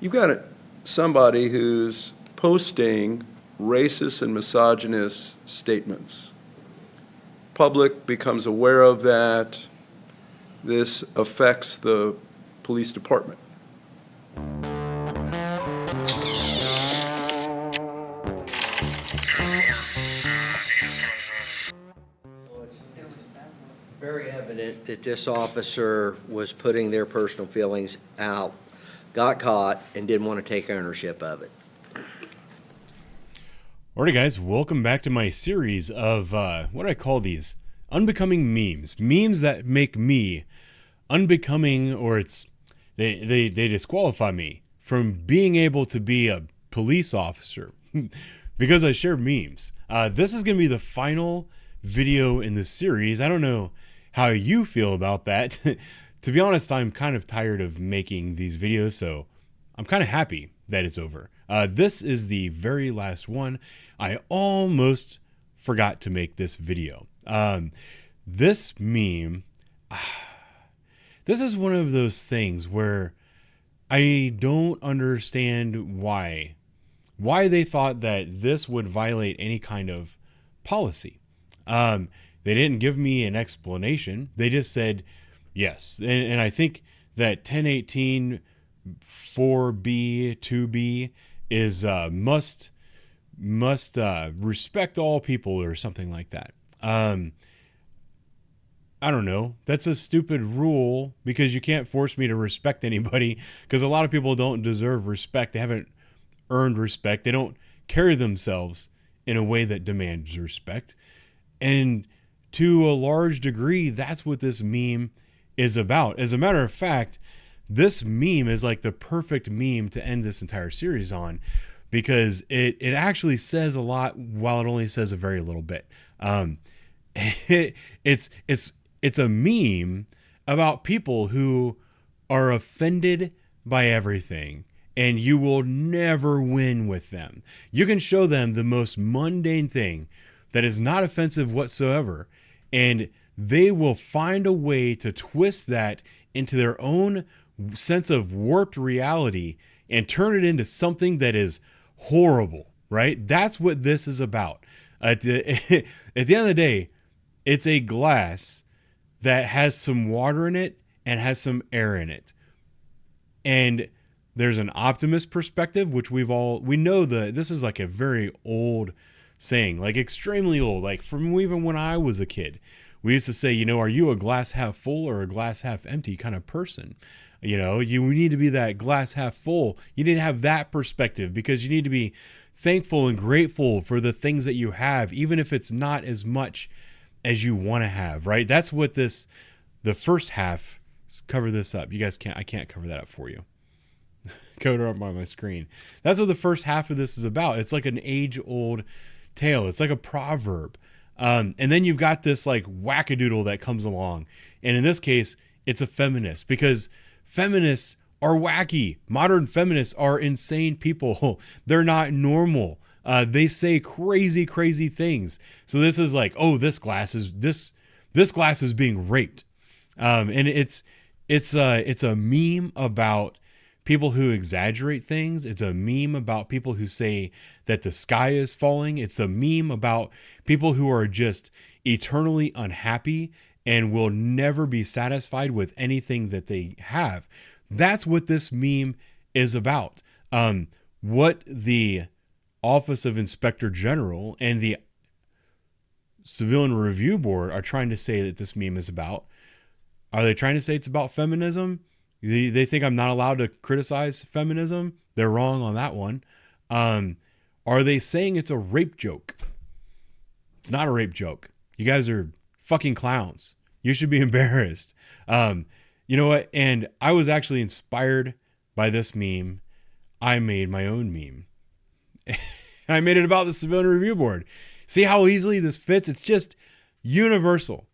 You've got somebody who's posting racist and misogynist statements. Public becomes aware of that. This affects the police department. Very evident that this officer was putting their personal feelings out, got caught, and didn't want to take ownership of it. Alright guys, welcome back to my series of, what do I call these? Unbecoming memes. Memes that make me unbecoming, or they disqualify me from being able to be a police officer because I share memes. This is going to be the final video in this series. I don't know how you feel about that. To be honest, I'm kind of tired of making these videos, so I'm kind of happy that it's over. This is the very last one. I almost forgot to make this video. This meme, this is one of those things where I don't understand why they thought that this would violate any kind of policy. They didn't give me an explanation. They just said yes. And I think that 1018 4B 2B is must respect all people or something like that. I don't know. That's a stupid rule because you can't force me to respect anybody, because a lot of people don't deserve respect. They haven't earned respect. They don't carry themselves in a way that demands respect. And to a large degree, that's what this meme is about. As a matter of fact, this meme is like the perfect meme to end this entire series on, because it actually says a lot while it only says a very little bit. It's a meme about people who are offended by everything, and you will never win with them. You can show them the most mundane thing that is not offensive whatsoever, and they will find a way to twist that into their own sense of warped reality and turn it into something that is horrible, right? That's what this is about. At the end of the day, it's a glass that has some water in it and has some air in it. And there's an optimist perspective, which we know that this is like a very old saying, like extremely old, like from even when I was a kid. We used to say, you know, are you a glass half full or a glass half empty kind of person? You know, you need to be that glass half full. You need to have that perspective, because you need to be thankful and grateful for the things that you have, even if it's not as much as you want to have, right? That's what the first half, cover this up. You guys I can't cover that up for you. Cover it up on my screen. That's what the first half of this is about. It's like an age-old tale. It's like a proverb. And then you've got this like wackadoodle that comes along. And in this case, it's a feminist, because feminists are wacky. Modern feminists are insane people. They're not normal. They say crazy, crazy things. So this is like, oh, this glass is being raped. And it's a meme about people who exaggerate things. It's a meme about people who say that the sky is falling. It's a meme about people who are just eternally unhappy and will never be satisfied with anything that they have. That's what this meme is about. What the Office of Inspector General and the Civilian Review Board are trying to say that this meme is about. Are they trying to say it's about feminism? They think I'm not allowed to criticize feminism? They're wrong on that one. Are they saying it's a rape joke? It's not a rape joke. You guys are fucking clowns. You should be embarrassed. You know what? And I was actually inspired by this meme. I made my own meme. I made it about the Civilian Review Board. See how easily this fits? It's just universal.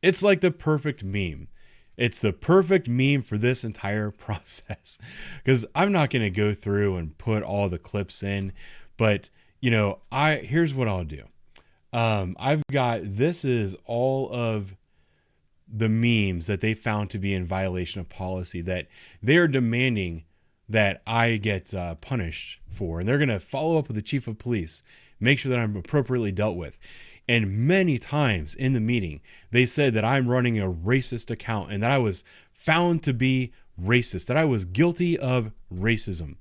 It's like the perfect meme. It's the perfect meme for this entire process, because I'm not going to go through and put all the clips in, but you know, here's what I'll do. This is all of the memes that they found to be in violation of policy that they're demanding that I get punished for. And they're going to follow up with the chief of police, make sure that I'm appropriately dealt with. And many times in the meeting, they said that I'm running a racist account and that I was found to be racist, that I was guilty of racism.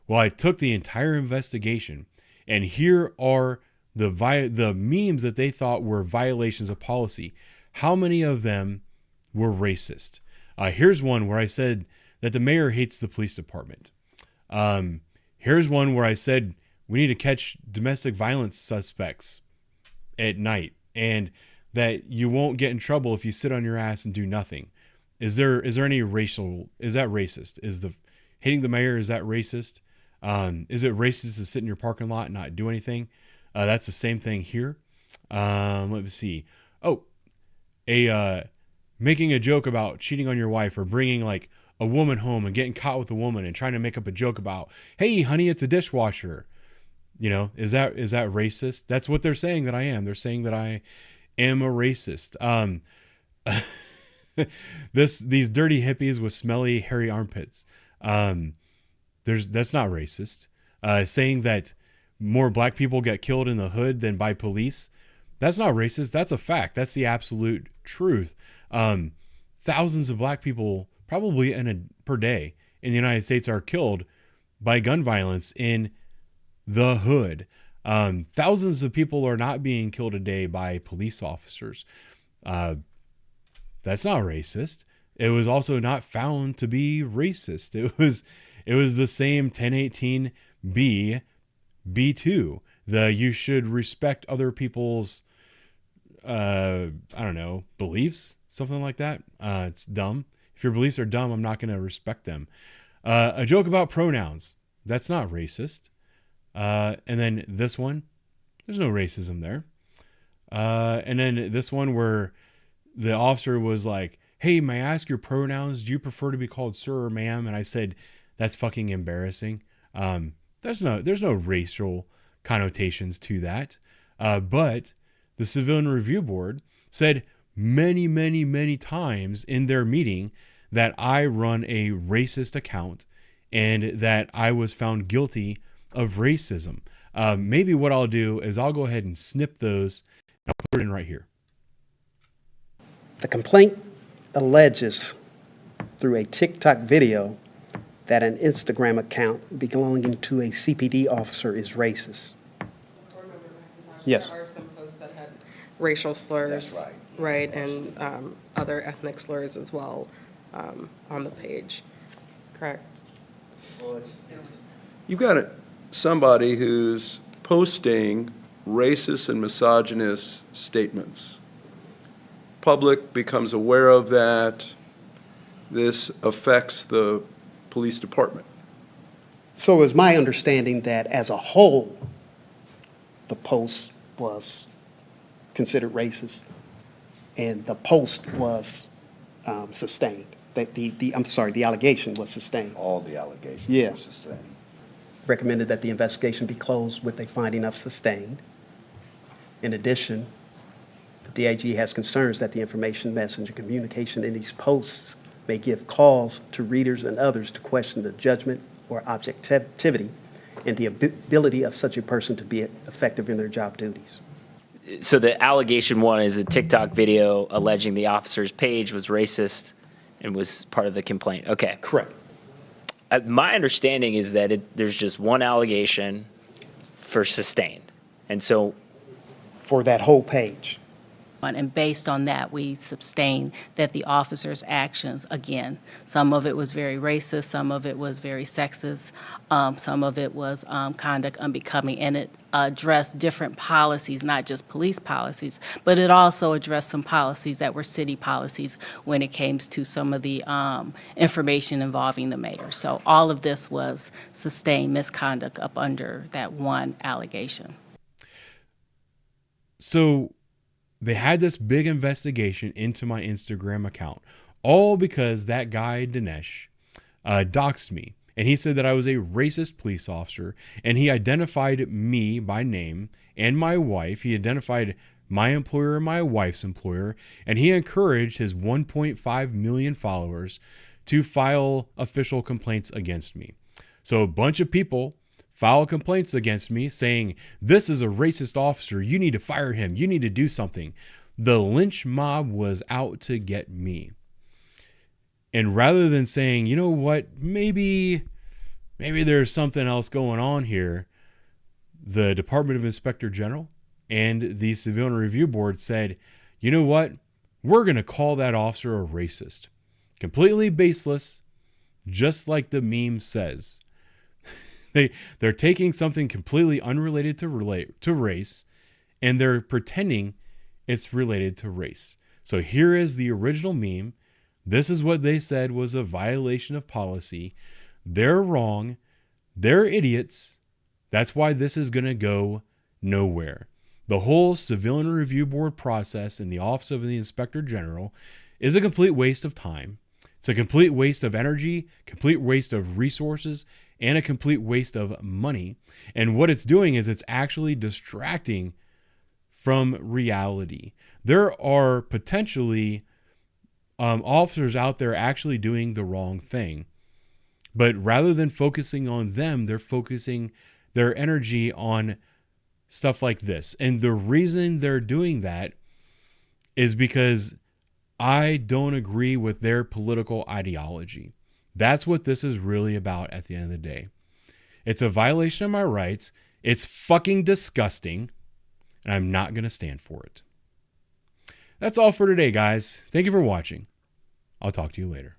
Well, I took the entire investigation, and here are the memes that they thought were violations of policy. How many of them were racist? Here's one where I said that the mayor hates the police department. Here's one where I said we need to catch domestic violence suspects at night, and that you won't get in trouble if you sit on your ass and do nothing. Is there any racial? Is that racist? Is the hitting the mayor, is that racist? Is it racist to sit in your parking lot and not do anything? That's the same thing here. Let me see. Oh, making a joke about cheating on your wife, or bringing like a woman home and getting caught with a woman and trying to make up a joke about, hey, honey, it's a dishwasher. You know, is that racist? That's what they're saying that I am. They're saying that I am a racist. These dirty hippies with smelly, hairy armpits. That's not racist. Saying that more black people get killed in the hood than by police, that's not racist. That's a fact. That's the absolute truth. Thousands of black people, probably per day in the United States, are killed by gun violence in the hood. Thousands of people are not being killed a day by police officers. That's not racist. It was also not found to be racist. It was the same 1018B B2. You should respect other people's beliefs, something like that. It's dumb. If your beliefs are dumb, I'm not going to respect them. A joke about pronouns, that's not racist. And then this one, there's no racism there. And then this one where the officer was like, hey, may I ask your pronouns? Do you prefer to be called sir or ma'am? And I said, that's fucking embarrassing. There's no racial connotations to that. But the Civilian Review Board said many, many, many times in their meeting that I run a racist account and that I was found guilty of racism. Maybe what I'll do is I'll go ahead and snip those and I'll put it in right here. The complaint alleges through a TikTok video that an Instagram account belonging to a CPD officer is racist. Yes. There are some posts that had racial slurs. That's right, and other ethnic slurs as well on the page. Correct. You've got somebody who's posting racist and misogynist statements. Public becomes aware of that. This affects the police department. So it's my understanding that as a whole, the post was considered racist and the post was sustained. That the allegation was sustained. All the allegations Yeah. were sustained. Recommended that the investigation be closed with a finding of sustained. In addition, the DIG has concerns that the information, message, and communication in these posts may give cause to readers and others to question the judgment or objectivity and the ability of such a person to be effective in their job duties. So the allegation one is a TikTok video alleging the officer's page was racist and was part of the complaint. Okay. Correct. My understanding is that there's just one allegation for sustained. And so For that whole page. And based on that, we sustain that the officer's actions, again, some of it was very racist, some of it was very sexist, some of it was conduct unbecoming, and it addressed different policies, not just police policies, but it also addressed some policies that were city policies when it came to some of the information involving the mayor. So all of this was sustained misconduct up under that one allegation. So they had this big investigation into my Instagram account, all because that guy, Dinesh, doxed me. And he said that I was a racist police officer, and he identified me by name and my wife. He identified my employer and my wife's employer, and he encouraged his 1.5 million followers to file official complaints against me. So a bunch of people file complaints against me saying, this is a racist officer. You need to fire him. You need to do something. The lynch mob was out to get me. And rather than saying, you know what, maybe there's something else going on here, the Department of Inspector General and the Civilian Review Board said, you know what, we're going to call that officer a racist. Completely baseless, just like the meme says. They're taking something completely unrelated to race, and they're pretending it's related to race. So here is the original meme. This is what they said was a violation of policy. They're wrong. They're idiots. That's why this is going to go nowhere. The whole Civilian Review Board process in the Office of the Inspector General is a complete waste of time. It's a complete waste of energy, complete waste of resources, and a complete waste of money. And what it's doing is it's actually distracting from reality. There are potentially officers out there actually doing the wrong thing. But rather than focusing on them, they're focusing their energy on stuff like this. And the reason they're doing that is because I don't agree with their political ideology. That's what this is really about at the end of the day. It's a violation of my rights. It's fucking disgusting. And I'm not going to stand for it. That's all for today, guys. Thank you for watching. I'll talk to you later.